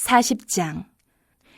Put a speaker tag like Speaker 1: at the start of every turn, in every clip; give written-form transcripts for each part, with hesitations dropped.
Speaker 1: 40장.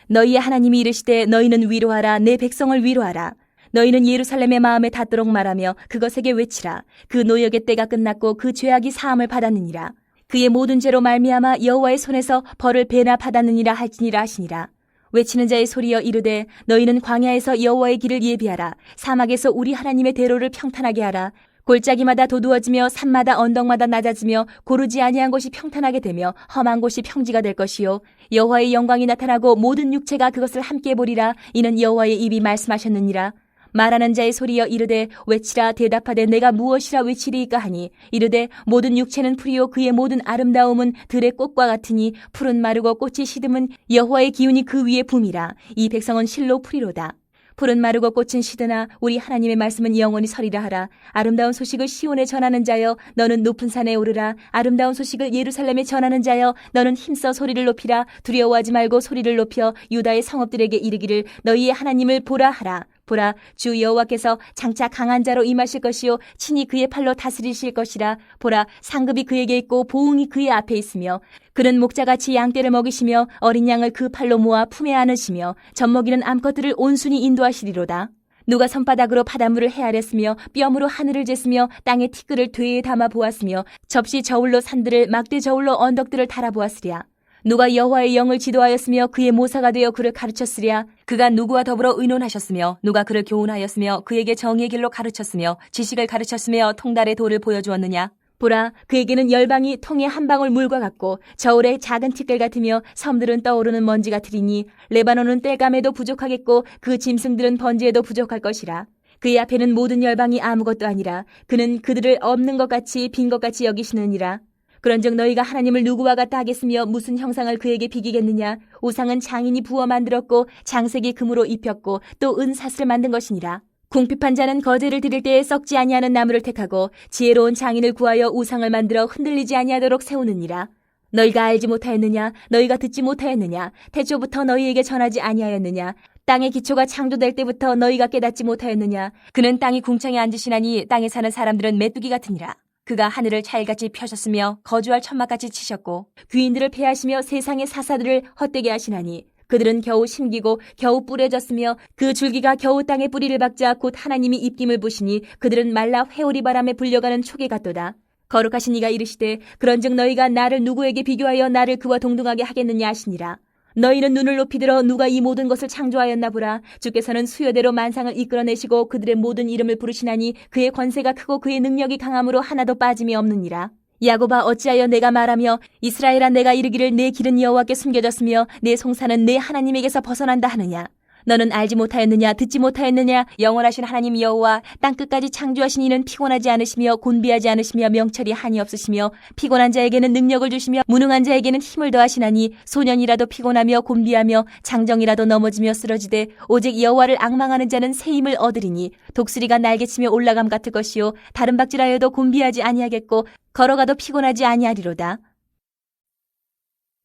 Speaker 1: 너희의 하나님이 이르시되 너희는 위로하라. 내 백성을 위로하라. 너희는 예루살렘의 마음에 닿도록 말하며 그것에게 외치라. 그 노역의 때가 끝났고 그 죄악이 사함을 받았느니라. 그의 모든 죄로 말미암아 여호와의 손에서 벌을 배나 받았느니라 할지니라 하시니라. 외치는 자의 소리여 이르되 너희는 광야에서 여호와의 길을 예비하라. 사막에서 우리 하나님의 대로를 평탄하게 하라. 골짜기마다 도두어지며 산마다 언덕마다 낮아지며 고르지 아니한 곳이 평탄하게 되며 험한 곳이 평지가 될 것이요 여호와의 영광이 나타나고 모든 육체가 그것을 함께 보리라. 이는 여호와의 입이 말씀하셨느니라. 말하는 자의 소리여 이르되 외치라. 대답하되 내가 무엇이라 외치리이까 하니 이르되 모든 육체는 풀이요 그의 모든 아름다움은 들의 꽃과 같으니 풀은 마르고 꽃이 시듬은 여호와의 기운이 그 위에 붐이라. 이 백성은 실로 풀이로다. 풀은 마르고 꽃은 시드나 우리 하나님의 말씀은 영원히 서리라 하라. 아름다운 소식을 시온에 전하는 자여 너는 높은 산에 오르라. 아름다운 소식을 예루살렘에 전하는 자여 너는 힘써 소리를 높이라. 두려워하지 말고 소리를 높여 유다의 성읍들에게 이르기를 너희의 하나님을 보라 하라. 보라, 주 여호와께서 장차 강한 자로 임하실 것이요 친히 그의 팔로 다스리실 것이라. 보라, 상급이 그에게 있고 보응이 그의 앞에 있으며 그는 목자같이 양떼를 먹이시며 어린 양을 그 팔로 모아 품에 안으시며 젖먹이는 암컷들을 온순히 인도하시리로다. 누가 손바닥으로 바닷물을 헤아렸으며 뼘으로 하늘을 쟀으며 땅의 티끌을 되에 담아 보았으며 접시 저울로 산들을 막대 저울로 언덕들을 달아보았으랴. 누가 여호와의 영을 지도하였으며 그의 모사가 되어 그를 가르쳤으랴. 그가 누구와 더불어 의논하셨으며 누가 그를 교훈하였으며 그에게 정의의 길로 가르쳤으며 지식을 가르쳤으며 통달의 도를 보여주었느냐. 보라, 그에게는 열방이 통에 한 방울 물과 같고 저울의 작은 티끌 같으며 섬들은 떠오르는 먼지 같으리니 레바논은 땔감에도 부족하겠고 그 짐승들은 번제에도 부족할 것이라. 그의 앞에는 모든 열방이 아무것도 아니라 그는 그들을 없는 것 같이 빈 것 같이 여기시느니라. 그런즉 너희가 하나님을 누구와 같다 하겠으며 무슨 형상을 그에게 비기겠느냐. 우상은 장인이 부어 만들었고 장색이 금으로 입혔고 또 은사슬을 만든 것이니라. 궁핍한 자는 거제를 드릴 때에 썩지 아니하는 나무를 택하고 지혜로운 장인을 구하여 우상을 만들어 흔들리지 아니하도록 세우느니라. 너희가 알지 못하였느냐. 너희가 듣지 못하였느냐. 태초부터 너희에게 전하지 아니하였느냐. 땅의 기초가 창조될 때부터 너희가 깨닫지 못하였느냐. 그는 땅이 궁창에 앉으시나니 땅에 사는 사람들은 메뚜기 같으니라. 그가 하늘을 차일같이 펴셨으며 거주할 천막같이 치셨고 귀인들을 패하시며 세상의 사사들을 헛되게 하시나니 그들은 겨우 심기고 겨우 뿌려졌으며 그 줄기가 겨우 땅에 뿌리를 박자 곧 하나님이 입김을 부시니 그들은 말라 회오리 바람에 불려가는 촉에 같도다. 거룩하신 이가 이르시되 그런즉 너희가 나를 누구에게 비교하여 나를 그와 동등하게 하겠느냐 하시니라. 너희는 눈을 높이 들어 누가 이 모든 것을 창조하였나 보라. 주께서는 수요대로 만상을 이끌어내시고 그들의 모든 이름을 부르시나니 그의 권세가 크고 그의 능력이 강함으로 하나도 빠짐이 없느니라. 야곱아 어찌하여 내가 말하며 이스라엘아 내가 이르기를 내 길은 여호와께 숨겨졌으며 내 송사는 내 하나님에게서 벗어난다 하느냐. 너는 알지 못하였느냐. 듣지 못하였느냐. 영원하신 하나님 여호와 땅끝까지 창조하신 이는 피곤하지 않으시며 곤비하지 않으시며 명철이 한이 없으시며 피곤한 자에게는 능력을 주시며 무능한 자에게는 힘을 더하시나니 소년이라도 피곤하며 곤비하며 장정이라도 넘어지며 쓰러지되 오직 여호와를 앙망하는 자는 새 힘을 얻으리니 독수리가 날개치며 올라감 같을 것이요 다른 박질하여도 곤비하지 아니하겠고 걸어가도 피곤하지 아니하리로다.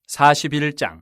Speaker 2: 41장.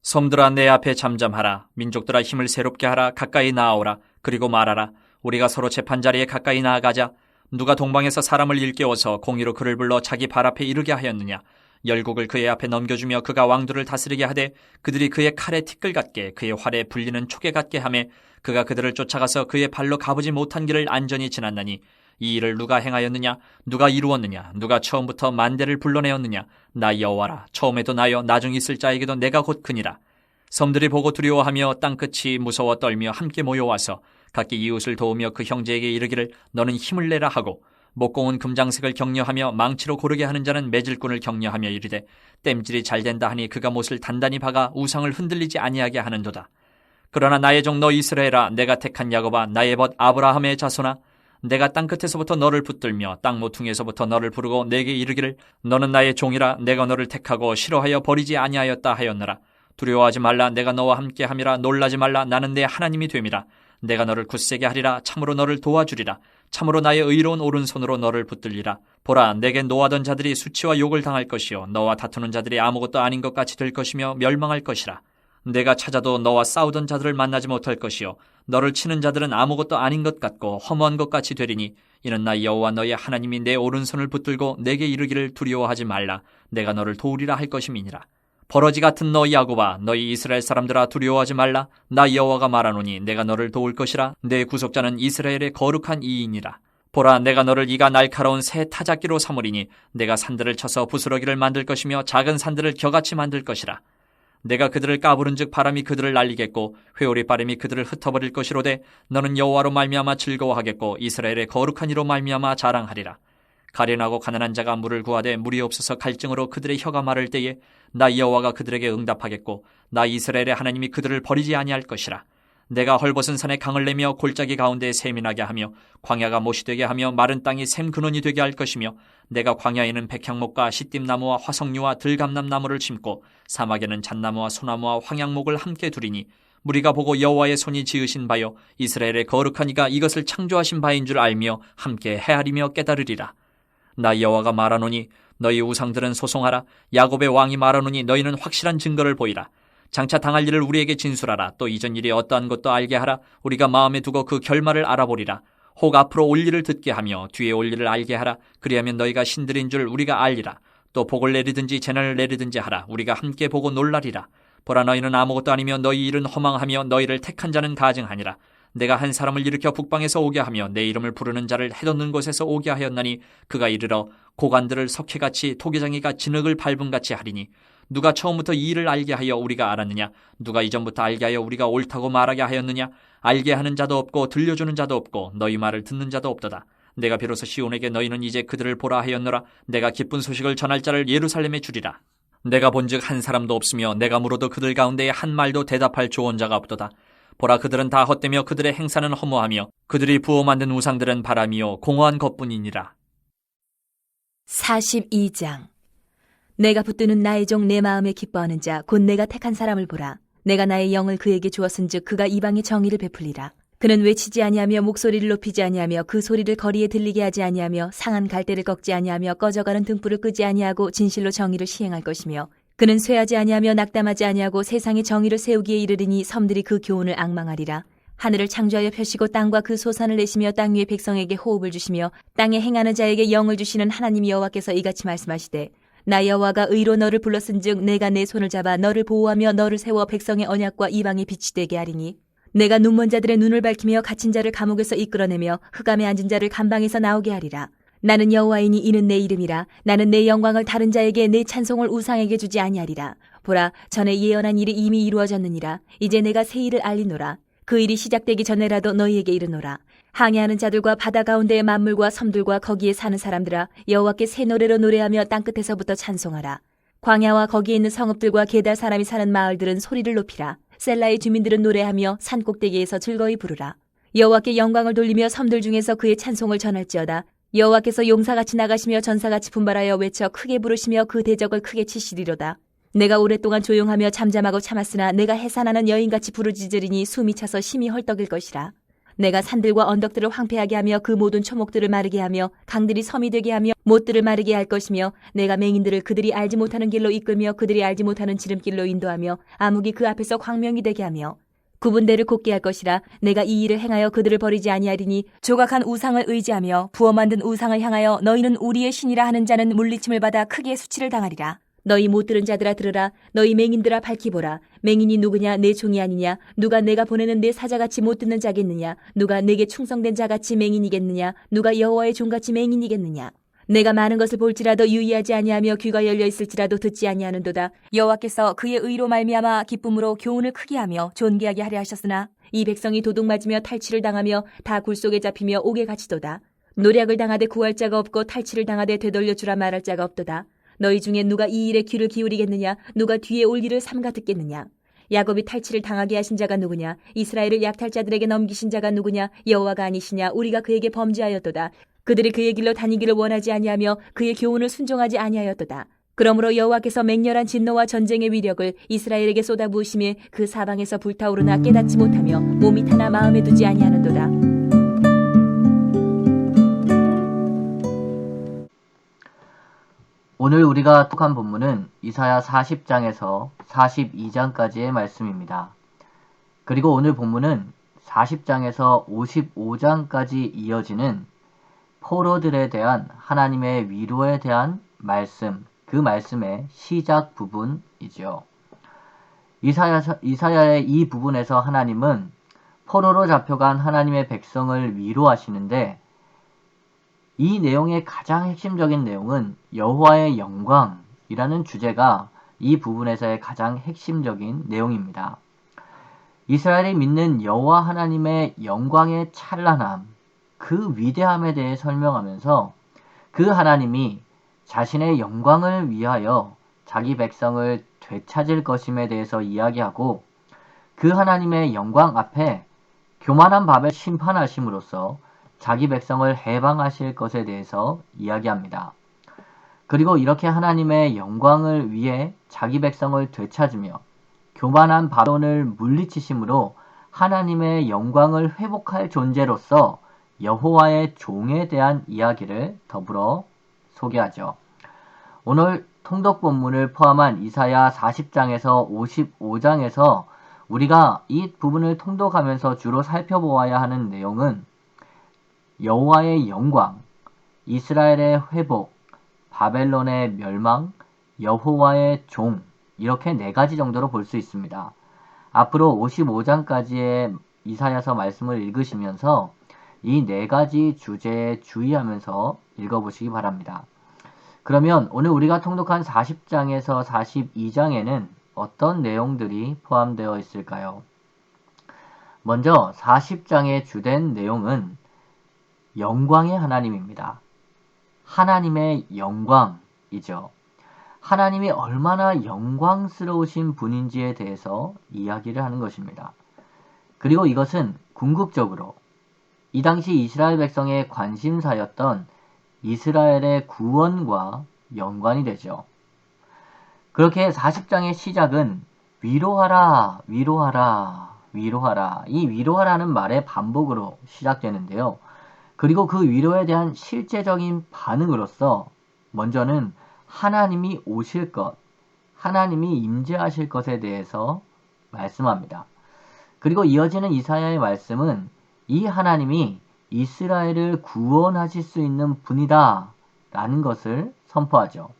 Speaker 2: 섬들아 내 앞에 잠잠하라. 민족들아 힘을 새롭게 하라. 가까이 나아오라. 그리고 말하라. 우리가 서로 재판자리에 가까이 나아가자. 누가 동방에서 사람을 일깨워서 공의로 그를 불러 자기 발 앞에 이르게 하였느냐. 열국을 그의 앞에 넘겨주며 그가 왕들을 다스리게 하되 그들이 그의 칼에 티끌 같게 그의 활에 불리는 촉에 같게 하매 그가 그들을 쫓아가서 그의 발로 가보지 못한 길을 안전히 지났나니 이 일을 누가 행하였느냐. 누가 이루었느냐. 누가 처음부터 만대를 불러내었느냐. 나 여호와라. 처음에도 나여 나중 있을 자에게도 내가 곧 그니라. 섬들이 보고 두려워하며 땅끝이 무서워 떨며 함께 모여와서 각기 이웃을 도우며 그 형제에게 이르기를 너는 힘을 내라 하고 목공은 금장색을 격려하며 망치로 고르게 하는 자는 매질꾼을 격려하며 이르되 땜질이 잘된다 하니 그가 못을 단단히 박아 우상을 흔들리지 아니하게 하는도다. 그러나 나의 종 너 이스라엘아 내가 택한 야곱아 나의 벗 아브라함의 자손아 내가 땅끝에서부터 너를 붙들며 땅 모퉁이에서부터 너를 부르고 내게 이르기를 너는 나의 종이라. 내가 너를 택하고 싫어하여 버리지 아니하였다 하였노라. 두려워하지 말라. 내가 너와 함께함이라. 놀라지 말라. 나는 내 하나님이 됨이라. 내가 너를 굳세게 하리라. 참으로 너를 도와주리라. 참으로 나의 의로운 오른손으로 너를 붙들리라. 보라 내게 노하던 자들이 수치와 욕을 당할 것이요 너와 다투는 자들이 아무것도 아닌 것 같이 될 것이며 멸망할 것이라. 내가 찾아도 너와 싸우던 자들을 만나지 못할 것이요 너를 치는 자들은 아무것도 아닌 것 같고 허무한 것 같이 되리니 이는 나 여호와 너의 하나님이 내 오른손을 붙들고 내게 이르기를 두려워하지 말라. 내가 너를 도우리라 할 것임이니라. 버러지 같은 너희 야곱아, 너희 이스라엘 사람들아 두려워하지 말라. 나 여호와가 말하노니 내가 너를 도울 것이라. 내 구속자는 이스라엘의 거룩한 이인이라. 보라, 내가 너를 이가 날카로운 새 타작기로 삼으리니 내가 산들을 쳐서 부스러기를 만들 것이며 작은 산들을 겨같이 만들 것이라. 내가 그들을 까부른즉 바람이 그들을 날리겠고 회오리 바람이 그들을 흩어버릴 것이로되 너는 여호와로 말미암아 즐거워하겠고 이스라엘의 거룩한 이로 말미암아 자랑하리라. 가련하고 가난한 자가 물을 구하되 물이 없어서 갈증으로 그들의 혀가 마를 때에 나 여호와가 그들에게 응답하겠고 나 이스라엘의 하나님이 그들을 버리지 아니할 것이라. 내가 헐벗은 산에 강을 내며 골짜기 가운데 샘이 나게 하며 광야가 못이 되게 하며 마른 땅이 샘 근원이 되게 할 것이며 내가 광야에는 백향목과 시띠나무와 화석류와 들감남나무를 심고 사막에는 잣나무와 소나무와 황양목을 함께 두리니 무리가 보고 여호와의 손이 지으신 바요 이스라엘의 거룩한 이가 이것을 창조하신 바인 줄 알며 함께 헤아리며 깨달으리라. 나 여호와가 말하노니 너희 우상들은 소송하라. 야곱의 왕이 말하노니 너희는 확실한 증거를 보이라. 장차 당할 일을 우리에게 진술하라. 또 이전 일이 어떠한 것도 알게 하라. 우리가 마음에 두고 그 결말을 알아보리라. 혹 앞으로 올 일을 듣게 하며 뒤에 올 일을 알게 하라. 그리하면 너희가 신들인 줄 우리가 알리라. 또 복을 내리든지 재난을 내리든지 하라. 우리가 함께 보고 놀라리라. 보라, 너희는 아무것도 아니며 너희 일은 허망하며 너희를 택한 자는 가증하니라. 내가 한 사람을 일으켜 북방에서 오게 하며 내 이름을 부르는 자를 해돋는 곳에서 오게 하였나니 그가 이르러 고관들을 석회같이 토기장이가 진흙을 밟음같이 하리니 누가 처음부터 이 일을 알게 하여 우리가 알았느냐? 누가 이전부터 알게 하여 우리가 옳다고 말하게 하였느냐? 알게 하는 자도 없고 들려주는 자도 없고 너희 말을 듣는 자도 없도다. 내가 비로소 시온에게 너희는 이제 그들을 보라 하였노라. 내가 기쁜 소식을 전할 자를 예루살렘에 주리라. 내가 본즉 한 사람도 없으며 내가 물어도 그들 가운데에 한 말도 대답할 조언자가 없도다. 보라, 그들은 다 헛되며 그들의 행사는 허무하며 그들이 부어 만든 우상들은 바람이요 공허한 것뿐이니라.
Speaker 1: 42장. 내가 붙드는 나의 종 내 마음에 기뻐하는 자 곧 내가 택한 사람을 보라. 내가 나의 영을 그에게 주었은즉 그가 이방의 정의를 베풀리라. 그는 외치지 아니하며 목소리를 높이지 아니하며 그 소리를 거리에 들리게 하지 아니하며 상한 갈대를 꺾지 아니하며 꺼져가는 등불을 끄지 아니하고 진실로 정의를 시행할 것이며 그는 쇠하지 아니하며 낙담하지 아니하고 세상의 정의를 세우기에 이르리니 섬들이 그 교훈을 앙망하리라. 하늘을 창조하여 펴시고 땅과 그 소산을 내시며 땅 위의 백성에게 호흡을 주시며 땅에 행하는 자에게 영을 주시는 하나님 여호와께서 이같이 말씀하시되 나 여호와가 의로 너를 불렀은즉 내가 내 손을 잡아 너를 보호하며 너를 세워 백성의 언약과 이방의 빛이 되게 하리니 내가 눈먼 자들의 눈을 밝히며 갇힌 자를 감옥에서 이끌어내며 흑암에 앉은 자를 감방에서 나오게 하리라. 나는 여호와이니 이는 내 이름이라. 나는 내 영광을 다른 자에게 내 찬송을 우상에게 주지 아니하리라. 보라, 전에 예언한 일이 이미 이루어졌느니라. 이제 내가 새 일을 알리노라. 그 일이 시작되기 전에라도 너희에게 이르노라. 항해하는 자들과 바다 가운데의 만물과 섬들과 거기에 사는 사람들아, 여호와께 새 노래로 노래하며 땅끝에서부터 찬송하라. 광야와 거기에 있는 성읍들과 게달 사람이 사는 마을들은 소리를 높이라. 셀라의 주민들은 노래하며 산 꼭대기에서 즐거이 부르라. 여호와께 영광을 돌리며 섬들 중에서 그의 찬송을 전할지어다. 여호와께서 용사같이 나가시며 전사같이 분발하여 외쳐 크게 부르시며 그 대적을 크게 치시리로다. 내가 오랫동안 조용하며 잠잠하고 참았으나 내가 해산하는 여인같이 부르짖으리니 숨이 차서 심히 헐떡일 것이라. 내가 산들과 언덕들을 황폐하게 하며 그 모든 초목들을 마르게 하며 강들이 섬이 되게 하며 못들을 마르게 할 것이며 내가 맹인들을 그들이 알지 못하는 길로 이끌며 그들이 알지 못하는 지름길로 인도하며 암흑이 그 앞에서 광명이 되게 하며 구분대를 곱게 할 것이라. 내가 이 일을 행하여 그들을 버리지 아니하리니 조각한 우상을 의지하며 부어 만든 우상을 향하여 너희는 우리의 신이라 하는 자는 물리침을 받아 크게 수치를 당하리라. 너희 못 들은 자들아 들으라. 너희 맹인들아 밝히 보라. 맹인이 누구냐? 내 종이 아니냐? 누가 내가 보내는 내 사자같이 못 듣는 자겠느냐? 누가 내게 충성된 자같이 맹인이겠느냐? 누가 여호와의 종같이 맹인이겠느냐? 내가 많은 것을 볼지라도 유의하지 아니하며 귀가 열려 있을지라도 듣지 아니하는도다. 여호와께서 그의 의로 말미암아 기쁨으로 교훈을 크게 하며 존귀하게 하려 하셨으나 이 백성이 도둑 맞으며 탈취를 당하며 다 굴속에 잡히며 옥에 갇히도다. 노략을 당하되 구할 자가 없고 탈취를 당하되 되돌려 주라 말할 자가 없도다. 너희 중에 누가 이 일에 귀를 기울이겠느냐? 누가 뒤에 올 일을 삼가 듣겠느냐? 야곱이 탈취를 당하게 하신 자가 누구냐? 이스라엘을 약탈자들에게 넘기신 자가 누구냐? 여호와가 아니시냐? 우리가 그에게 범죄하였도다. 그들이 그의 길로 다니기를 원하지 아니하며 그의 교훈을 순종하지 아니하였도다. 그러므로 여호와께서 맹렬한 진노와 전쟁의 위력을 이스라엘에게 쏟아부으심에 그 사방에서 불타오르나 깨닫지 못하며 몸이 타나 마음에 두지 아니하는도다.
Speaker 3: 오늘 우리가 독한 본문은 이사야 40장에서 42장까지의 말씀입니다. 그리고 오늘 본문은 40장에서 55장까지 이어지는 포로들에 대한 하나님의 위로에 대한 말씀, 그 말씀의 시작 부분이죠. 이사야의 이 부분에서 하나님은 포로로 잡혀간 하나님의 백성을 위로하시는데, 이 내용의 가장 핵심적인 내용은 여호와의 영광이라는 주제가 이 부분에서의 가장 핵심적인 내용입니다. 이스라엘이 믿는 여호와 하나님의 영광의 찬란함, 그 위대함에 대해 설명하면서 그 하나님이 자신의 영광을 위하여 자기 백성을 되찾을 것임에 대해서 이야기하고, 그 하나님의 영광 앞에 교만한 바벨 심판하심으로써 자기 백성을 해방하실 것에 대해서 이야기합니다. 그리고 이렇게 하나님의 영광을 위해 자기 백성을 되찾으며 교만한 바벨론을 물리치심으로 하나님의 영광을 회복할 존재로서 여호와의 종에 대한 이야기를 더불어 소개하죠. 오늘 통독 본문을 포함한 이사야 40장에서 55장에서 우리가 이 부분을 통독하면서 주로 살펴보아야 하는 내용은 여호와의 영광, 이스라엘의 회복, 바벨론의 멸망, 여호와의 종, 이렇게 4가지 정도로 볼 수 있습니다. 앞으로 55장까지의 이사야서 말씀을 읽으시면서 이 4가지 주제에 주의하면서 읽어보시기 바랍니다. 그러면 오늘 우리가 통독한 40장에서 42장에는 어떤 내용들이 포함되어 있을까요? 먼저 40장의 주된 내용은 영광의 하나님입니다. 하나님의 영광이죠. 하나님이 얼마나 영광스러우신 분인지에 대해서 이야기를 하는 것입니다. 그리고 이것은 궁극적으로 이 당시 이스라엘 백성의 관심사였던 이스라엘의 구원과 연관이 되죠. 그렇게 40장의 시작은 위로하라, 위로하라, 위로하라. 이 위로하라는 말의 반복으로 시작되는데요. 그리고 그 위로에 대한 실제적인 반응으로서 먼저는 하나님이 오실 것, 하나님이 임재하실 것에 대해서 말씀합니다. 그리고 이어지는 이사야의 말씀은 이 하나님이 이스라엘을 구원하실 수 있는 분이다 라는 것을 선포하죠.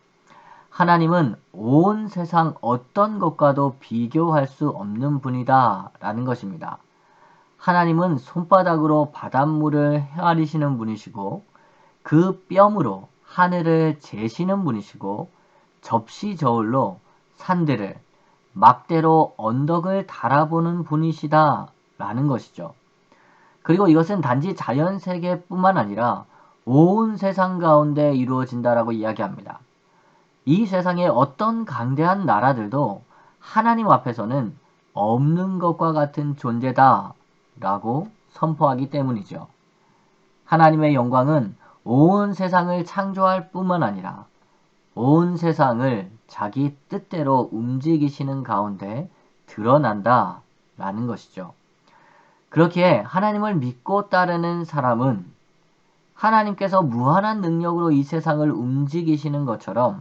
Speaker 3: 하나님은 온 세상 어떤 것과도 비교할 수 없는 분이다 라는 것입니다. 하나님은 손바닥으로 바닷물을 헤아리시는 분이시고, 그 뼘으로 하늘을 재시는 분이시고, 접시 저울로 산들을, 막대로 언덕을 달아보는 분이시다 라는 것이죠. 그리고 이것은 단지 자연 세계뿐만 아니라 온 세상 가운데 이루어진다라고 이야기합니다. 이 세상의 어떤 강대한 나라들도 하나님 앞에서는 없는 것과 같은 존재다 라고 선포하기 때문이죠. 하나님의 영광은 온 세상을 창조할 뿐만 아니라 온 세상을 자기 뜻대로 움직이시는 가운데 드러난다 라는 것이죠. 그렇기에 하나님을 믿고 따르는 사람은 하나님께서 무한한 능력으로 이 세상을 움직이시는 것처럼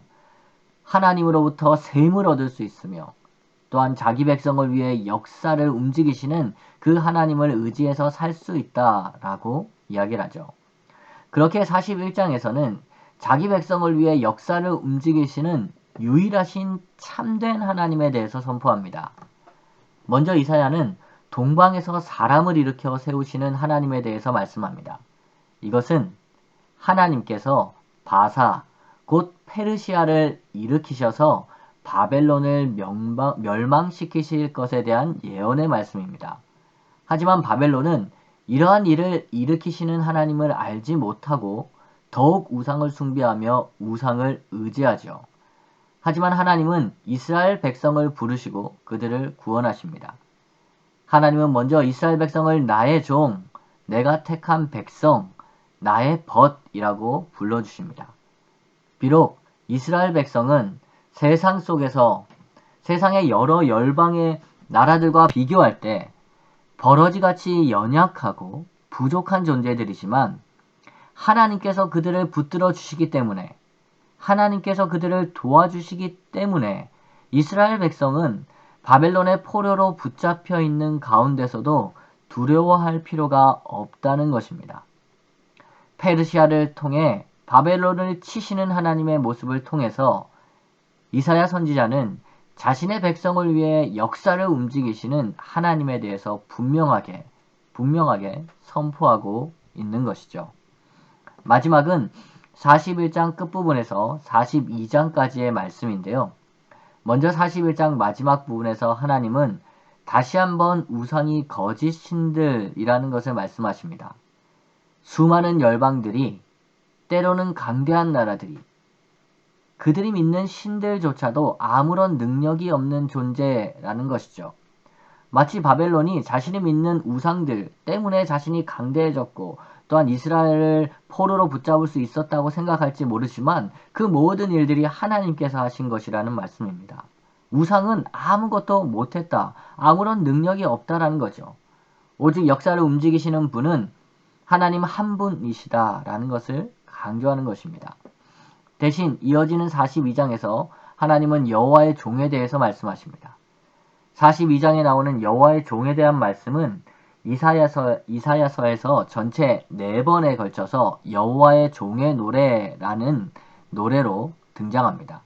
Speaker 3: 하나님으로부터 셈을 얻을 수 있으며, 또한 자기 백성을 위해 역사를 움직이시는 그 하나님을 의지해서 살 수 있다라고 이야기를 하죠. 그렇게 41장에서는 자기 백성을 위해 역사를 움직이시는 유일하신 참된 하나님에 대해서 선포합니다. 먼저 이사야는 동방에서 사람을 일으켜 세우시는 하나님에 대해서 말씀합니다. 이것은 하나님께서 바사, 곧 페르시아를 일으키셔서 바벨론을 멸망시키실 것에 대한 예언의 말씀입니다. 하지만 바벨론은 이러한 일을 일으키시는 하나님을 알지 못하고 더욱 우상을 숭배하며 우상을 의지하죠. 하지만 하나님은 이스라엘 백성을 부르시고 그들을 구원하십니다. 하나님은 먼저 이스라엘 백성을 나의 종, 내가 택한 백성, 나의 벗이라고 불러주십니다. 비록 이스라엘 백성은 세상 속에서 세상의 여러 열방의 나라들과 비교할 때 버러지같이 연약하고 부족한 존재들이지만, 하나님께서 그들을 붙들어 주시기 때문에, 하나님께서 그들을 도와주시기 때문에 이스라엘 백성은 바벨론의 포로로 붙잡혀 있는 가운데서도 두려워할 필요가 없다는 것입니다. 페르시아를 통해 바벨론을 치시는 하나님의 모습을 통해서 이사야 선지자는 자신의 백성을 위해 역사를 움직이시는 하나님에 대해서 분명하게 선포하고 있는 것이죠. 마지막은 41장 끝부분에서 42장까지의 말씀인데요. 먼저 41장 마지막 부분에서 하나님은 다시 한번 우상이 거짓 신들이라는 것을 말씀하십니다. 수많은 열방들이, 때로는 강대한 나라들이, 그들이 믿는 신들조차도 아무런 능력이 없는 존재라는 것이죠. 마치 바벨론이 자신이 믿는 우상들 때문에 자신이 강대해졌고 또한 이스라엘을 포로로 붙잡을 수 있었다고 생각할지 모르지만 그 모든 일들이 하나님께서 하신 것이라는 말씀입니다. 우상은 아무것도 못했다, 아무런 능력이 없다라는 거죠. 오직 역사를 움직이시는 분은 하나님 한 분이시다라는 것을 강조하는 것입니다. 대신 이어지는 42장에서 하나님은 여호와의 종에 대해서 말씀하십니다. 42장에 나오는 여호와의 종에 대한 말씀은 이사야서에서 전체 4번에 걸쳐서 여호와의 종의 노래라는 노래로 등장합니다.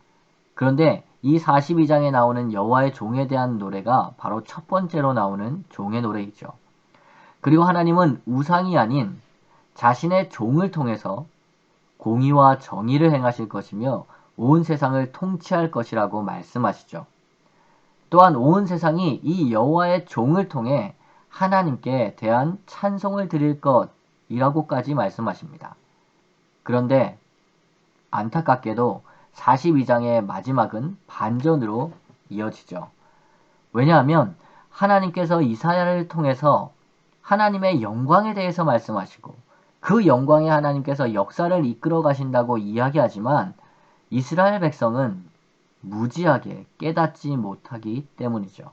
Speaker 3: 그런데 이 42장에 나오는 여호와의 종에 대한 노래가 바로 첫 번째로 나오는 종의 노래이죠. 그리고 하나님은 우상이 아닌 자신의 종을 통해서 공의와 정의를 행하실 것이며 온 세상을 통치할 것이라고 말씀하시죠. 또한 온 세상이 이 여호와의 종을 통해 하나님께 대한 찬송을 드릴 것이라고까지 말씀하십니다. 그런데 안타깝게도 42장의 마지막은 반전으로 이어지죠. 왜냐하면 하나님께서 이사야를 통해서 하나님의 영광에 대해서 말씀하시고 그 영광에 하나님께서 역사를 이끌어 가신다고 이야기하지만 이스라엘 백성은 무지하게 깨닫지 못하기 때문이죠.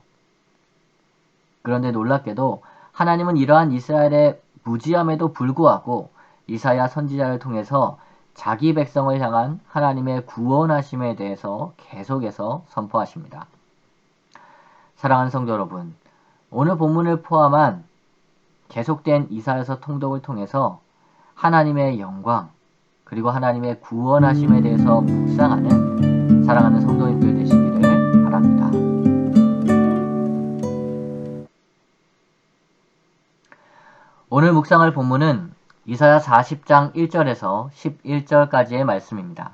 Speaker 3: 그런데 놀랍게도 하나님은 이러한 이스라엘의 무지함에도 불구하고 이사야 선지자를 통해서 자기 백성을 향한 하나님의 구원하심에 대해서 계속해서 선포하십니다. 사랑하는 성도 여러분, 오늘 본문을 포함한 계속된 이사야서 통독을 통해서 하나님의 영광 그리고 하나님의 구원하심에 대해서 묵상하는 사랑하는 성도님들 되시기를 바랍니다. 오늘 묵상할 본문은 이사야 40장 1절에서 11절까지의 말씀입니다.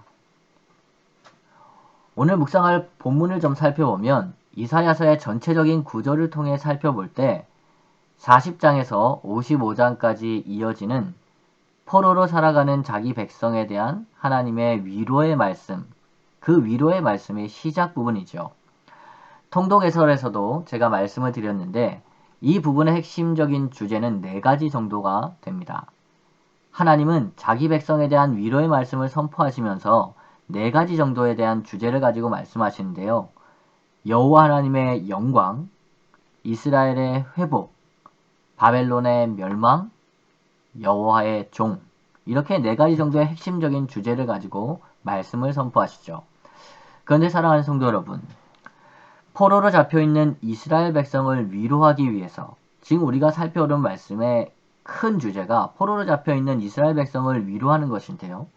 Speaker 3: 오늘 묵상할 본문을 좀 살펴보면 이사야서의 전체적인 구조를 통해 살펴볼 때 40장에서 55장까지 이어지는 포로로 살아가는 자기 백성에 대한 하나님의 위로의 말씀, 그 위로의 말씀의 시작 부분이죠. 통독해설에서도 제가 말씀을 드렸는데 이 부분의 핵심적인 주제는 4가지 정도가 됩니다. 하나님은 자기 백성에 대한 위로의 말씀을 선포하시면서 4가지 정도에 대한 주제를 가지고 말씀하시는데요. 여호와 하나님의 영광, 이스라엘의 회복, 바벨론의 멸망, 여호와의 종, 이렇게 4가지 정도의 핵심적인 주제를 가지고 말씀을 선포하시죠. 그런데 사랑하는 성도 여러분, 포로로 잡혀있는 이스라엘 백성을 위로하기 위해서 지금 우리가 살펴오는 말씀의 큰 주제가 포로로 잡혀있는 이스라엘 백성을 위로하는 것인데요.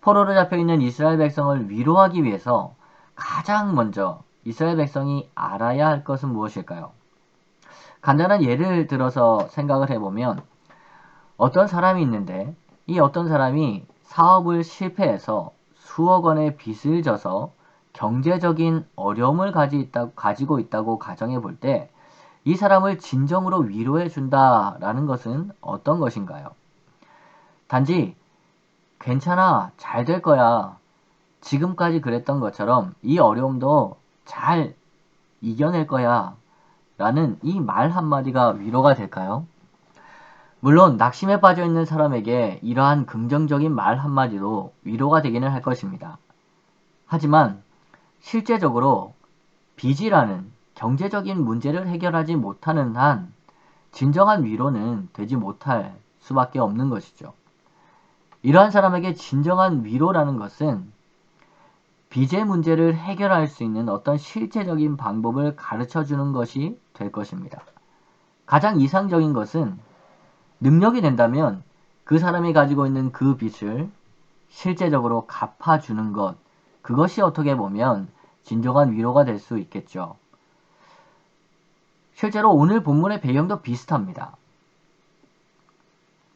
Speaker 3: 포로로 잡혀있는 이스라엘 백성을 위로하기 위해서 가장 먼저 이스라엘 백성이 알아야 할 것은 무엇일까요? 간단한 예를 들어서 생각을 해보면 어떤 사람이 있는데 이 어떤 사람이 사업을 실패해서 수억 원의 빚을 져서 경제적인 어려움을 가지고 있다고 가정해 볼 때 이 사람을 진정으로 위로해 준다라는 것은 어떤 것인가요? 단지 괜찮아, 잘 될 거야, 지금까지 그랬던 것처럼 이 어려움도 잘 이겨낼 거야 라는 이 말 한마디가 위로가 될까요? 물론 낙심에 빠져있는 사람에게 이러한 긍정적인 말 한마디도 위로가 되기는 할 것입니다. 하지만 실제적으로 빚이라는 경제적인 문제를 해결하지 못하는 한 진정한 위로는 되지 못할 수밖에 없는 것이죠. 이러한 사람에게 진정한 위로라는 것은 빚의 문제를 해결할 수 있는 어떤 실제적인 방법을 가르쳐 주는 것이 될 것입니다. 가장 이상적인 것은 능력이 된다면 그 사람이 가지고 있는 그 빚을 실제적으로 갚아주는 것, 그것이 어떻게 보면 진정한 위로가 될 수 있겠죠. 실제로 오늘 본문의 배경도 비슷합니다.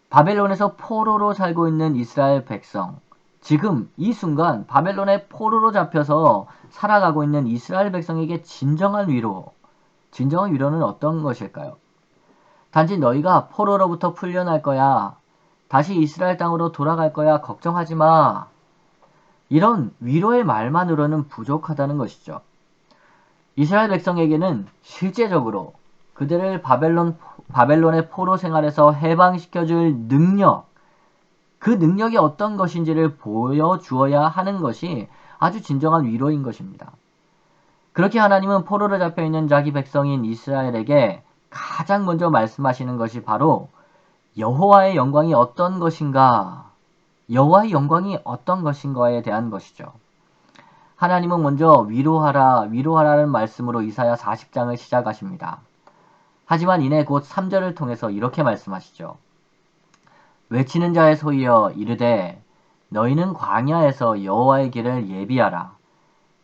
Speaker 3: 바벨론에서 포로로 살고 있는 이스라엘 백성, 지금 이 순간 바벨론의 포로로 잡혀서 살아가고 있는 이스라엘 백성에게 진정한 위로는 어떤 것일까요? 단지 너희가 포로로부터 풀려날 거야, 다시 이스라엘 땅으로 돌아갈 거야, 걱정하지 마. 이런 위로의 말만으로는 부족하다는 것이죠. 이스라엘 백성에게는 실제적으로 그들을 바벨론의 포로 생활에서 해방시켜줄 능력, 그 능력이 어떤 것인지를 보여주어야 하는 것이 아주 진정한 위로인 것입니다. 그렇게 하나님은 포로로 잡혀있는 자기 백성인 이스라엘에게 가장 먼저 말씀하시는 것이 바로 여호와의 영광이 어떤 것인가, 여호와의 영광이 어떤 것인가에 대한 것이죠. 하나님은 먼저 위로하라는 말씀으로 이사야 40장을 시작하십니다. 하지만 이내 곧 3절을 통해서 이렇게 말씀하시죠. 외치는 자의 소리여 이르되 너희는 광야에서 여호와의 길을 예비하라.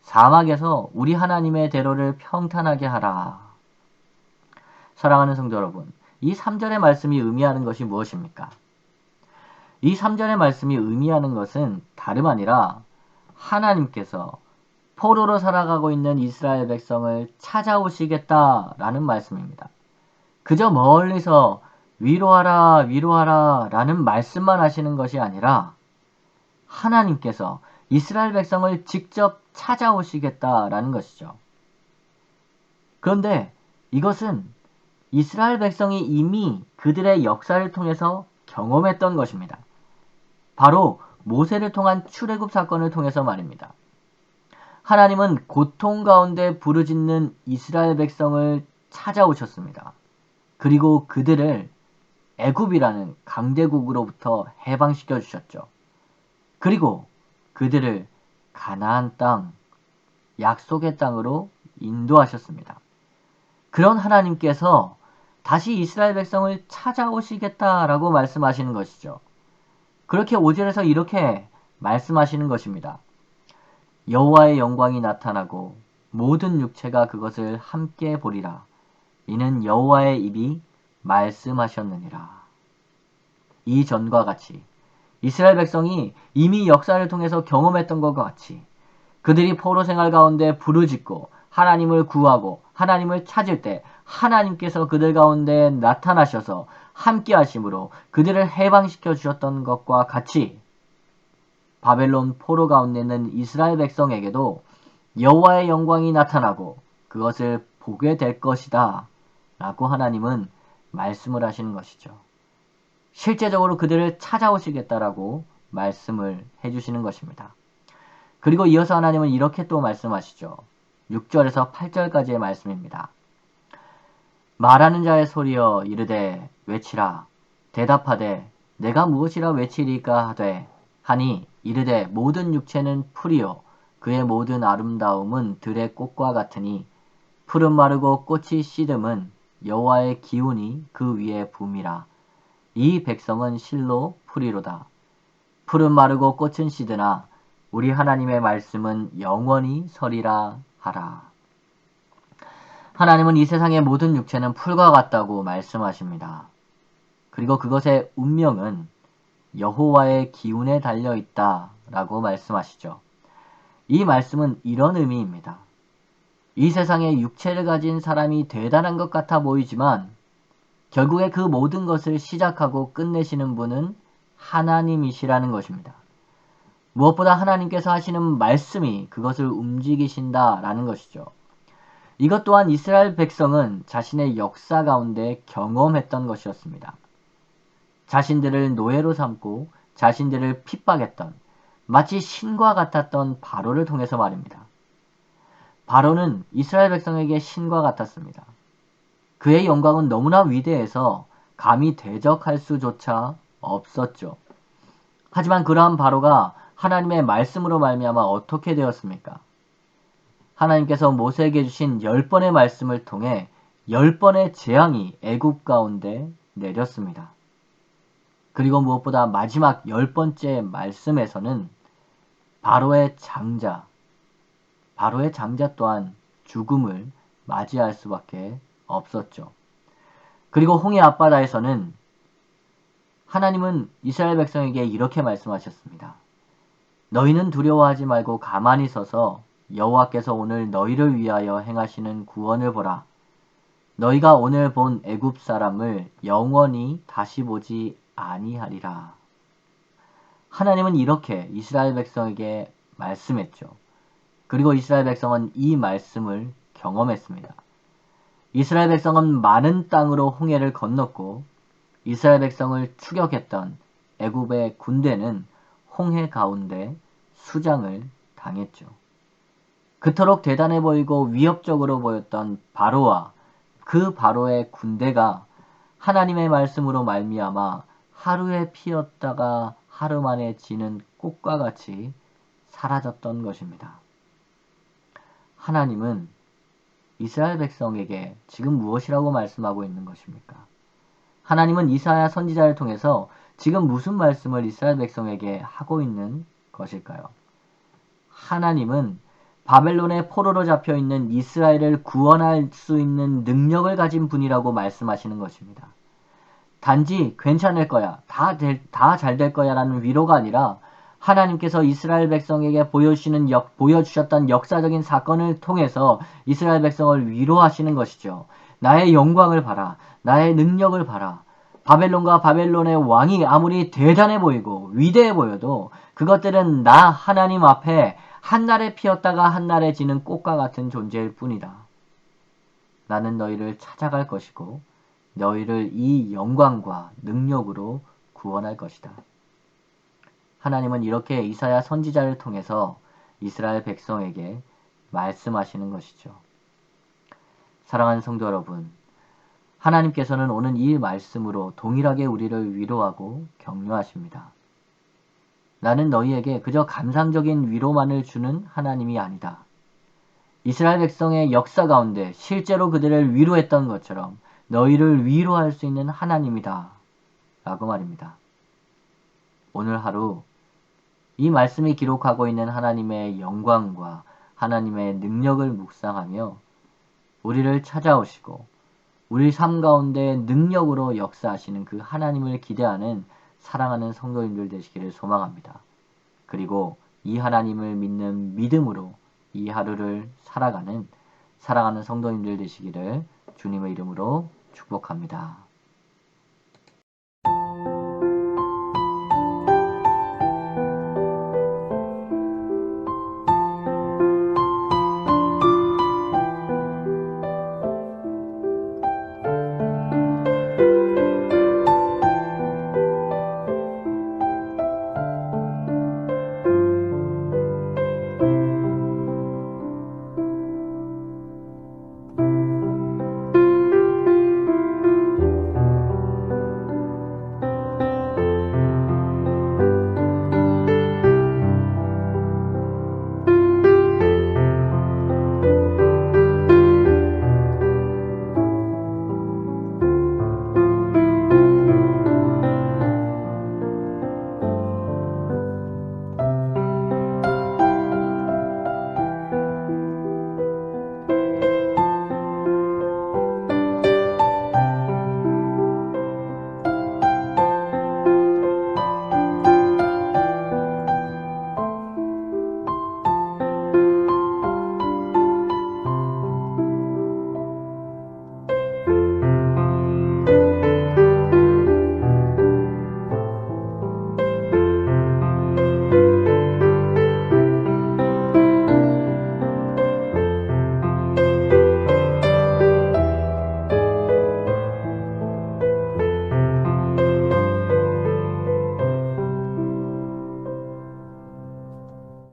Speaker 3: 사막에서 우리 하나님의 대로를 평탄하게 하라. 사랑하는 성도 여러분, 이 3절의 말씀이 의미하는 것이 무엇입니까? 이 3절의 말씀이 의미하는 것은 다름 아니라 하나님께서 포로로 살아가고 있는 이스라엘 백성을 찾아오시겠다라는 말씀입니다. 그저 멀리서 위로하라 라는 말씀만 하시는 것이 아니라 하나님께서 이스라엘 백성을 직접 찾아오시겠다라는 것이죠. 그런데 이것은 이스라엘 백성이 이미 그들의 역사를 통해서 경험했던 것입니다. 바로 모세를 통한 출애굽 사건을 통해서 말입니다. 하나님은 고통 가운데 부르짖는 이스라엘 백성을 찾아오셨습니다. 그리고 그들을 애굽이라는 강대국으로부터 해방시켜 주셨죠. 그리고 그들을 가나안 땅, 약속의 땅으로 인도하셨습니다. 그런 하나님께서 다시 이스라엘 백성을 찾아오시겠다라고 말씀하시는 것이죠. 그렇게 5절에서 이렇게 말씀하시는 것입니다. 여호와의 영광이 나타나고 모든 육체가 그것을 함께 보리라. 이는 여호와의 입이 말씀하셨느니라. 이전과 같이 이스라엘 백성이 이미 역사를 통해서 경험했던 것과 같이 그들이 포로 생활 가운데 부르짖고 하나님을 구하고 하나님을 찾을 때 하나님께서 그들 가운데 나타나셔서 함께 하심으로 그들을 해방시켜 주셨던 것과 같이 바벨론 포로 가운데 있는 이스라엘 백성에게도 여호와의 영광이 나타나고 그것을 보게 될 것이다 라고 하나님은 말씀을 하시는 것이죠. 실제적으로 그들을 찾아오시겠다라고 말씀을 해주시는 것입니다. 그리고 이어서 하나님은 이렇게 또 말씀하시죠. 6절에서 8절까지의 말씀입니다. 말하는 자의 소리여 이르되 외치라. 대답하되 내가 무엇이라 외치리까 하되 하니 이르되 모든 육체는 풀이요 그의 모든 아름다움은 들의 꽃과 같으니 풀은 마르고 꽃이 시듬은 여호와의 기운이 그 위에 붐이라. 이 백성은 실로 풀이로다. 풀은 마르고 꽃은 시드나 우리 하나님의 말씀은 영원히 서리라 하라. 하나님은 이 세상의 모든 육체는 풀과 같다고 말씀하십니다. 그리고 그것의 운명은 여호와의 기운에 달려있다 라고 말씀하시죠. 이 말씀은 이런 의미입니다. 이 세상에 육체를 가진 사람이 대단한 것 같아 보이지만 결국에 그 모든 것을 시작하고 끝내시는 분은 하나님이시라는 것입니다. 무엇보다 하나님께서 하시는 말씀이 그것을 움직이신다라는 것이죠. 이것 또한 이스라엘 백성은 자신의 역사 가운데 경험했던 것이었습니다. 자신들을 노예로 삼고 자신들을 핍박했던 마치 신과 같았던 바로를 통해서 말입니다. 바로는 이스라엘 백성에게 신과 같았습니다. 그의 영광은 너무나 위대해서 감히 대적할 수조차 없었죠. 하지만 그러한 바로가 하나님의 말씀으로 말미암아 어떻게 되었습니까? 하나님께서 모세에게 주신 10번의 말씀을 통해 10번의 재앙이 애굽 가운데 내렸습니다. 그리고 무엇보다 마지막 10번째 말씀에서는 바로의 장자, 바로의 장자 또한 죽음을 맞이할 수밖에 없었죠. 그리고 홍해 앞바다에서는 하나님은 이스라엘 백성에게 이렇게 말씀하셨습니다. 너희는 두려워하지 말고 가만히 서서 여호와께서 오늘 너희를 위하여 행하시는 구원을 보라. 너희가 오늘 본 애굽 사람을 영원히 다시 보지 아니하리라. 하나님은 이렇게 이스라엘 백성에게 말씀했죠. 그리고 이스라엘 백성은 이 말씀을 경험했습니다. 이스라엘 백성은 많은 땅으로 홍해를 건넜고 이스라엘 백성을 추격했던 애굽의 군대는 홍해 가운데 수장을 당했죠. 그토록 대단해 보이고 위협적으로 보였던 바로와 그 바로의 군대가 하나님의 말씀으로 말미암아 하루에 피었다가 하루 만에 지는 꽃과 같이 사라졌던 것입니다. 하나님은 이스라엘 백성에게 지금 무엇이라고 말씀하고 있는 것입니까? 하나님은 이사야 선지자를 통해서 지금 무슨 말씀을 이스라엘 백성에게 하고 있는 것일까요? 하나님은 바벨론의 포로로 잡혀있는 이스라엘을 구원할 수 있는 능력을 가진 분이라고 말씀하시는 것입니다. 단지 괜찮을 거야, 다 잘 될 거야 라는 위로가 아니라 하나님께서 이스라엘 백성에게 보여주셨던 역사적인 사건을 통해서 이스라엘 백성을 위로하시는 것이죠. 나의 영광을 봐라. 나의 능력을 봐라. 바벨론과 바벨론의 왕이 아무리 대단해 보이고 위대해 보여도 그것들은 나 하나님 앞에 한날에 피었다가 한날에 지는 꽃과 같은 존재일 뿐이다. 나는 너희를 찾아갈 것이고 너희를 이 영광과 능력으로 구원할 것이다. 하나님은 이렇게 이사야 선지자를 통해서 이스라엘 백성에게 말씀하시는 것이죠. 사랑하는 성도 여러분, 하나님께서는 오늘 이 말씀으로 동일하게 우리를 위로하고 격려하십니다. 나는 너희에게 그저 감상적인 위로만을 주는 하나님이 아니다. 이스라엘 백성의 역사 가운데 실제로 그들을 위로했던 것처럼 너희를 위로할 수 있는 하나님이다. 라고 말입니다. 오늘 하루 이 말씀이 기록하고 있는 하나님의 영광과 하나님의 능력을 묵상하며 우리를 찾아오시고 우리 삶 가운데 능력으로 역사하시는 그 하나님을 기대하는 사랑하는 성도님들 되시기를 소망합니다. 그리고 이 하나님을 믿는 믿음으로 이 하루를 살아가는 사랑하는 성도님들 되시기를 주님의 이름으로 축복합니다.